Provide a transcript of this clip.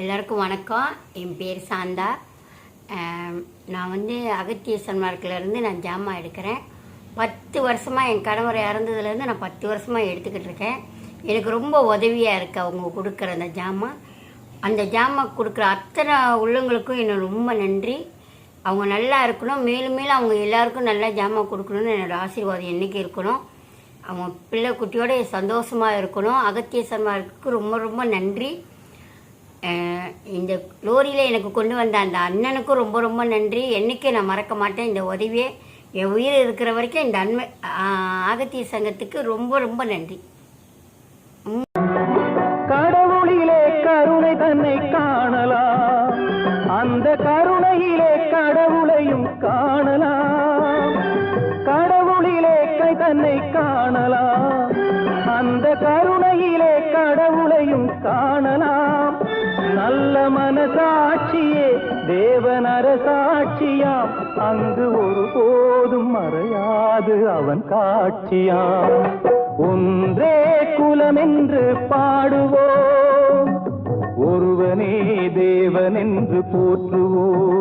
எல்லாருக்கும் வணக்கம். என் பேர் சாந்தா. நான் அகத்திய சன்மார்க்கிலேருந்து நான் ஜாமான் எடுக்கிறேன். 10 வருஷமாக என் கணவர் இறந்ததுலேருந்து நான் 10 வருஷமாக எடுத்துக்கிட்டு இருக்கேன். எனக்கு ரொம்ப உதவியாக இருக்குது அவங்க கொடுக்குற அந்த ஜாமான். அந்த ஜாமான் கொடுக்குற அத்தனை உள்ளவங்களுக்கும் எனக்கு ரொம்ப நன்றி. அவங்க நல்லா இருக்கணும், மேலும் மேலும் அவங்க எல்லாருக்கும் நல்லா ஜாமான் கொடுக்கணும்னு என்னோடய ஆசீர்வாதம் என்றைக்கு இருக்கணும். அவங்க பிள்ளை குட்டியோட சந்தோஷமாக இருக்கணும். அகத்திய சன்மார்க்கு ரொம்ப ரொம்ப நன்றி. இந்த லோரியில் எனக்கு கொண்டு வந்த அந்த அண்ணனுக்கும் ரொம்ப ரொம்ப நன்றி. என்றைக்கும் நான் மறக்க மாட்டேன். இந்த உதவியை என் உயிர் இருக்கிற வரைக்கும் இந்த அகத்திய சங்கத்துக்கு ரொம்ப ரொம்ப நன்றி. கடவுளிலே கருணை தன்னை காணலாம், அந்த கருணையிலே கடவுளையும் காணலாம். கடவுளிலே கை தன்னை காணலாம், அந்த கருணையிலே கடவுளையும் காணலாம். நல்ல மனசாட்சியே தேவனர சாட்சியாம், அங்கு ஒருபோதும் மறையாது அவன் காட்சியாம். ஒன்றே குலம் என்று பாடுவோம், ஒருவனே தேவன் என்று போற்றுவோம்.